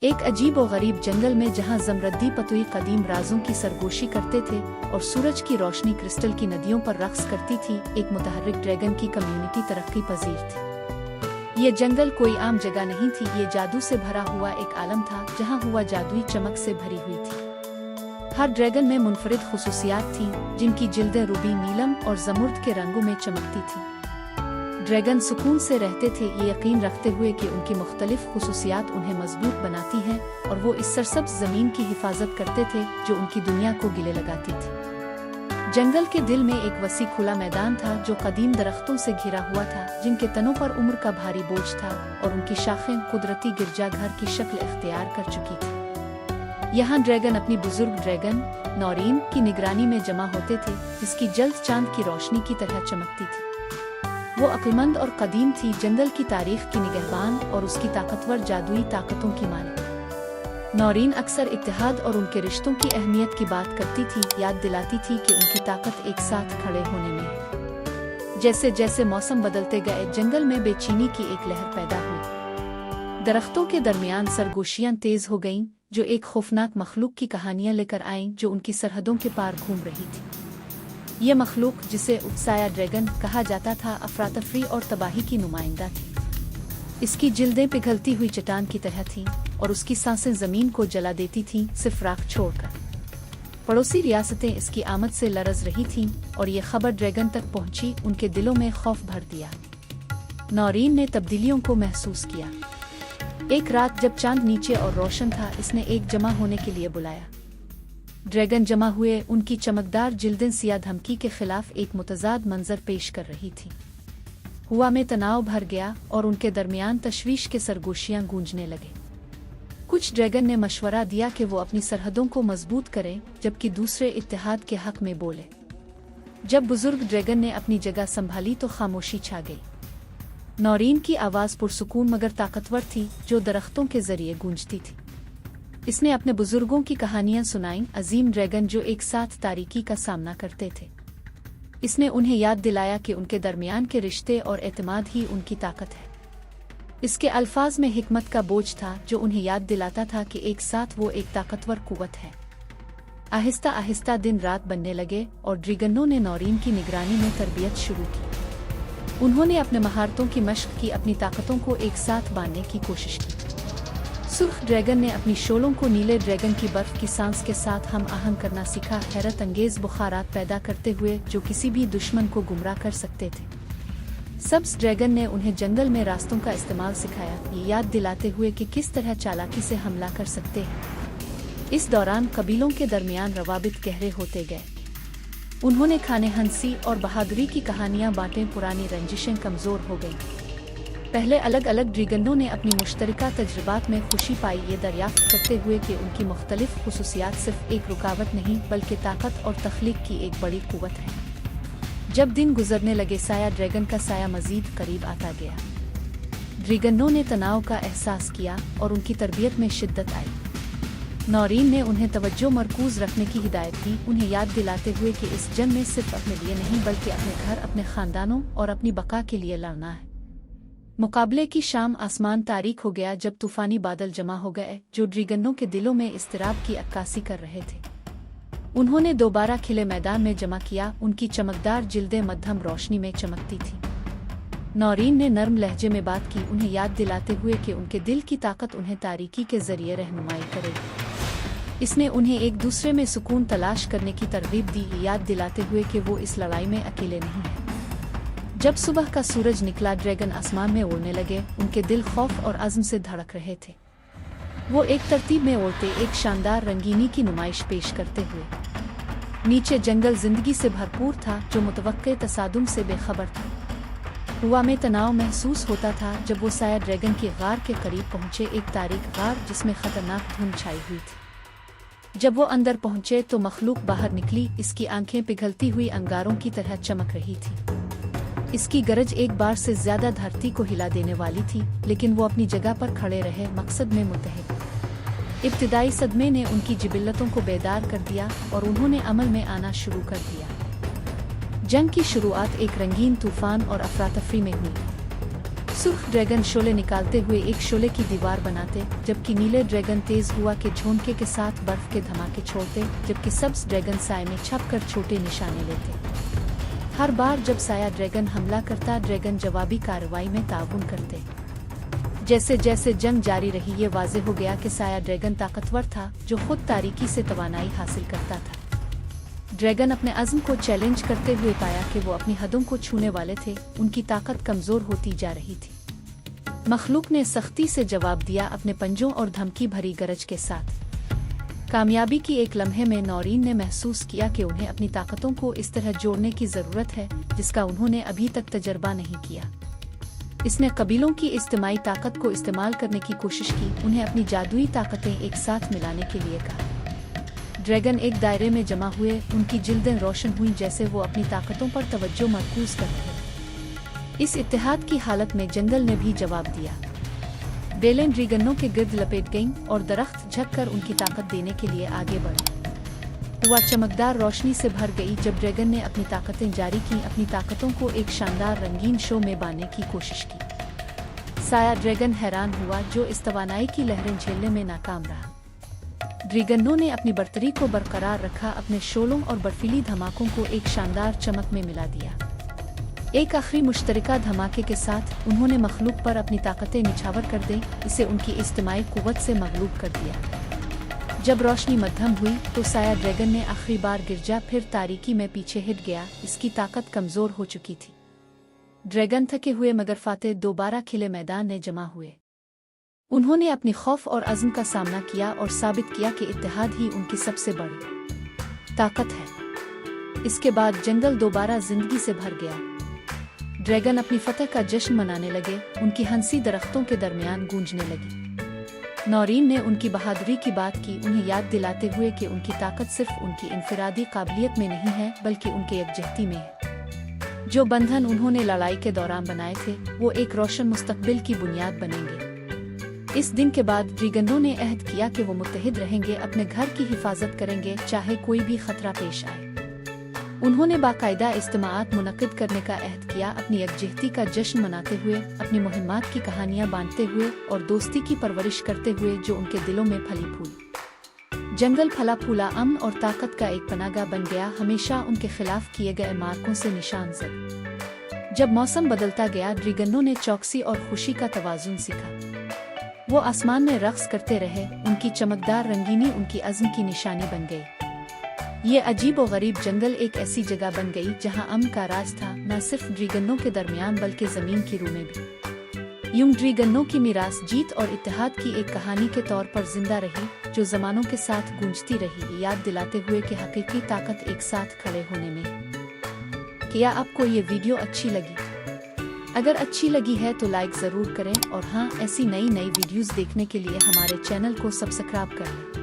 एक अजीब और गरीब जंगल में जहां ज़मरद्दी पतोई कदीम राजों की सरगोशी करते थे और सूरज की रोशनी क्रिस्टल की नदियों पर रक्स करती थी, एक मुतहर्रिक ड्रैगन की कम्युनिटी तरक्की पजीर थी। ये जंगल कोई आम जगह नहीं थी, ये जादू से भरा हुआ एक आलम था जहां हुआ जादुई चमक से भरी हुई थी। हर ड्रैगन में मुनफरिद खुसूसियात थीं, जिनकी जिल्दें रूबी, नीलम और ज़मुर्द के रंगों में चमकती थीं। ड्रैगन सुकून से रहते थे, ये यकीन रखते हुए कि उनकी मुख्तलिफ खुसूसियात उन्हें मजबूत बनाती हैं, और वो इस सरसब्ज़ ज़मीन की हिफाजत करते थे जो उनकी दुनिया को गिले लगाती थी। जंगल के दिल में एक वसी खुला मैदान था जो कदीम दरख्तों से घिरा हुआ था, जिनके तनों पर उम्र का भारी बोझ था और उनकी शाखें कुदरती गिरजाघर की शक्ल इख्तियार कर चुकी थी। यहाँ ड्रैगन अपनी बुजुर्ग ड्रैगन नौरीन की निगरानी में जमा होते थे, जिसकी जल्द चांद की रोशनी की तरह चमकती थी। वो अक्लमंद और कदीम थी, जंगल की तारीख की निगहबान और उसकी ताकतवर जादुई ताकतों की मालिक। नौरीन अक्सर इत्तेहाद और उनके रिश्तों की अहमियत की बात करती थी, याद दिलाती थी कि उनकी ताकत एक साथ खड़े होने में है। जैसे जैसे मौसम बदलते गए, जंगल में बेचैनी की एक लहर पैदा हुई। दरख्तों के दरमियान सरगोशियां तेज हो गईं, जो एक खौफनाक मखलूक की कहानियां लेकर आईं जो उनकी सरहदों के पार घूम रही थी। ये मखलूक, जिसे उत्साया ड्रैगन कहा जाता था, अफरातफरी और तबाही की नुमाइंदा थी। इसकी जिल्दें पिघलती हुई चट्टान की तरह थीं और उसकी सांसें जमीन को जला देती थीं, सिर्फ राख छोड़कर। पड़ोसी रियासतें इसकी आमद से लरज रही थीं और ये खबर ड्रैगन तक पहुंची, उनके दिलों में खौफ भर दिया। नौरीन ने तब्दीलियों को महसूस किया। एक रात जब चांद नीचे और रोशन था, इसने एक जमा होने के लिए बुलाया। ड्रैगन जमा हुए, उनकी चमकदार जिल्दें सिया धमकी के खिलाफ एक मुतजाद मंजर पेश कर रही थी। हुआ में तनाव भर गया और उनके दरमियान तशवीश के सरगोशियां गूंजने लगे। कुछ ड्रैगन ने मशवरा दिया कि वो अपनी सरहदों को मजबूत करें, जबकि दूसरे इत्तेहाद के हक में बोले। जब बुजुर्ग ड्रैगन ने अपनी जगह संभाली तो खामोशी छा गई। नौरीन की आवाज़ पुरसुकून मगर ताकतवर थी, जो दरख्तों के जरिए गूंजती थी। इसने अपने बुजुर्गों की कहानियां सुनाईं, अजीम ड्रैगन जो एक साथ तारीकी का सामना करते थे। इसने उन्हें याद दिलाया कि उनके दरमियान के रिश्ते और एतमाद ही उनकी ताकत है। इसके अल्फाज में हिकमत का बोझ था, जो उन्हें याद दिलाता था कि एक साथ वो एक ताकतवर कुव्वत है। आहिस्ता आहिस्ता दिन रात बनने लगे और ड्रैगनों ने नौरीन की निगरानी में तरबियत शुरू की। उन्होंने अपने महारतों की मशक की, अपनी ताकतों को एक साथ बांधने की कोशिश की। सुर्ख ड्रैगन ने अपनी शोलों को नीले ड्रैगन की बर्फ की सांस के साथ हम आहंग करना सीखा, हैरत अंगेज बुखारात पैदा करते हुए जो किसी भी दुश्मन को गुमराह कर सकते थे। सब्ज ड्रैगन ने उन्हें जंगल में रास्तों का इस्तेमाल सिखाया, ये याद दिलाते हुए कि किस तरह चालाकी से हमला कर सकते हैं। इस दौरान कबीलों के दरमियान रवाबित गहरे होते गए। उन्होंने खाने हंसी और बहादुरी की कहानियां बांटें, पुरानी रंजिशें कमजोर हो गईं। पहले अलग अलग ड्रैगनों ने अपनी मुश्तरका तजुर्बात में खुशी पाई, ये दरियाफ्त करते हुए कि उनकी मुख्तलिफ खुसूसियात सिर्फ एक रुकावट नहीं बल्कि ताकत और तख्लीक की एक बड़ी कुव्वत है। जब दिन गुजरने लगे, साया ड्रैगन का साया मजीद करीब आता गया। ड्रैगनों ने तनाव का एहसास किया और उनकी तरबियत में शिद्दत आई। नौरीन ने उन्हें तवज्जो मरकूज रखने की हिदायत दी, उन्हें याद दिलाते हुए कि इस जंग में सिर्फ अपने लिए नहीं बल्कि अपने घर, अपने खानदानों और अपनी बका के लिए लड़ना है। मुकाबले की शाम आसमान तारीक हो गया जब तूफानी बादल जमा हो गए, जो ड्रैगनों के दिलों में इस्तिराब की अक्कासी कर रहे थे। उन्होंने दोबारा खिले मैदान में जमा किया, उनकी चमकदार जिल्दें मध्यम रोशनी में चमकती थीं। नौरीन ने नर्म लहजे में बात की, उन्हें याद दिलाते हुए कि उनके दिल की ताकत उन्हें तारीकी के जरिए रहनुमाई करेगी। इसने उन्हें एक दूसरे में सुकून तलाश करने की तरगीब दी, याद दिलाते हुए कि वो इस लड़ाई में अकेले नहीं हैं। जब सुबह का सूरज निकला, ड्रैगन आसमान में उड़ने लगे, उनके दिल खौफ और अज़्म से धड़क रहे थे। वो एक तरतीब में उड़ते, एक शानदार रंगीनी की नुमाइश पेश करते हुए। नीचे जंगल जिंदगी से भरपूर था, जो मुतवक्के तसादुम से बेखबर था। हुआ में तनाव महसूस होता था जब वो साया ड्रैगन की गार के करीब पहुंचे, एक तारीक गार जिसमें खतरनाक धुंध छाई हुई थी। जब वो अंदर पहुंचे तो मखलूक बाहर निकली, इसकी आंखें पिघलती हुई अंगारों की तरह चमक रही थी। इसकी गरज एक बार से ज्यादा धरती को हिला देने वाली थी, लेकिन वो अपनी जगह पर खड़े रहे, मकसद में मुत्तहिद। इब्तिदाई सदमे ने उनकी जिबिल्लतों को बेदार कर दिया और उन्होंने अमल में आना शुरू कर दिया। जंग की शुरुआत एक रंगीन तूफान और अफरातफरी में हुई। सुर्ख ड्रैगन शोले निकालते हुए एक शोले की दीवार बनाते, जबकि नीले ड्रैगन तेज हुआ के झोंके के साथ बर्फ के धमाके छोड़ते, जबकि सब्ज ड्रैगन साए में छपकर छोटे निशाने लेते। हर बार जब साया ड्रैगन हमला करता, ड्रैगन जवाबी कार्रवाई में ताउन करते। जैसे जैसे जंग जारी रही, ये वाज़ेह हो गया कि साया ड्रैगन ताकतवर था, जो खुद तारीकी से तवानाई हासिल करता था। ड्रैगन अपने अज़्म को चैलेंज करते हुए पाया कि वो अपनी हदों को छूने वाले थे, उनकी ताकत कमज़ोर होती जा रही थी। मखलूक ने सख्ती से जवाब दिया, अपने पंजों और धमकी भरी गरज के साथ। कामयाबी की एक लम्हे में नौरीन ने महसूस किया कि उन्हें अपनी ताकतों को इस तरह जोड़ने की ज़रूरत है जिसका उन्होंने अभी तक तजर्बा नहीं किया। इसने कबीलों की इज्तिमाई ताकत को इस्तेमाल करने की कोशिश की, उन्हें अपनी जादुई ताकतें एक साथ मिलाने के लिए कहा। ड्रैगन एक दायरे में जमा हुए, उनकी जिल्दें रोशन हुई जैसे वो अपनी ताकतों पर तवज्जो मरकूज करते। इस इत्तेहाद की हालत में जंगल ने भी जवाब दिया। बेलें ड्रैगनों के गिर्द लपेट गईं और दरख्त झुककर उनकी ताकत देने के लिए आगे बढ़े। हवा चमकदार रोशनी से भर गई जब ड्रैगन ने अपनी ताकतें जारी की, अपनी ताकतों को एक शानदार रंगीन शो में बांधने की कोशिश की। साया ड्रैगन हैरान हुआ, जो इस तवानाई की लहरें झेलने में नाकाम रहा। ड्रैगनों ने अपनी बर्तरी को बरकरार रखा, अपने शोलों और बर्फीली धमाकों को एक शानदार चमक में मिला दिया। एक आखिरी मुश्तरका धमाके के साथ उन्होंने मखलूक पर अपनी ताकतें निछावर कर दी, इसे उनकी इज्तिमाई कुव्वत से मगलूब कर दिया। जब रोशनी मध्यम हुई तो साया ड्रैगन ने आखिरी बार गिरजा, फिर तारीकी में पीछे हट गया। इसकी ताकत कमजोर हो चुकी थी। ड्रैगन थके हुए मगर फातेह दोबारा खिले मैदान में जमा हुए। उन्होंने अपनी खौफ और अज़्म का सामना किया और साबित किया कि इत्तेहाद ही उनकी सबसे बड़ी ताकत है। इसके बाद जंगल दोबारा जिंदगी से भर गया। ड्रैगन अपनी फतह का जश्न मनाने लगे, उनकी हंसी दरख्तों के दरमियान गूंजने लगी। नौरीन ने उनकी बहादुरी की बात की, उन्हें याद दिलाते हुए कि उनकी ताकत सिर्फ उनकी इनफरादी काबिलियत में नहीं है बल्कि उनके यकजहती में है। जो बंधन उन्होंने लड़ाई के दौरान बनाए थे, वो एक रोशन मुस्तकबिल की बुनियाद बनेंगे। इस दिन के बाद ड्रैगनों ने अहद किया कि वो मुत्तहिद रहेंगे, अपने घर की हिफाजत करेंगे, चाहे कोई भी खतरा पेश आए। उन्होंने बाकायदा इज्तिमाआत मुनक्किद करने का अहद किया, अपनी यकजहती का जश्न मनाते हुए, अपनी मुहिम्मात की कहानियां बांटते हुए और दोस्ती की परवरिश करते हुए जो उनके दिलों में फली फूली। जंगल फला फूला, अमन और ताकत का एक पनागा बन गया, हमेशा उनके खिलाफ किए गए मार्कों से निशान ज़द। जब मौसम बदलता गया, ड्रैगनों ने चौकसी और खुशी का तवाज़ुन सीखा। वो आसमान में रक्स करते रहे, उनकी चमकदार रंगीनी उनकी अज़्म की निशानी बन गई। ये अजीब और गरीब जंगल एक ऐसी जगह बन गई जहां अमन का राज था, न सिर्फ ड्रैगनों के दरमियान बल्कि ज़मीन की रूह में भी। यूं ड्रैगनों की मीरास जीत और इत्तेहाद की एक कहानी के तौर पर जिंदा रही, जो ज़मानों के साथ गूंजती रही, याद दिलाते हुए कि हकीकी ताकत एक साथ खड़े होने में। क्या आपको ये वीडियो अच्छी लगी? अगर अच्छी लगी है तो लाइक ज़रूर करें और हाँ, ऐसी नई वीडियोस देखने के लिए हमारे चैनल को सब्सक्राइब करें।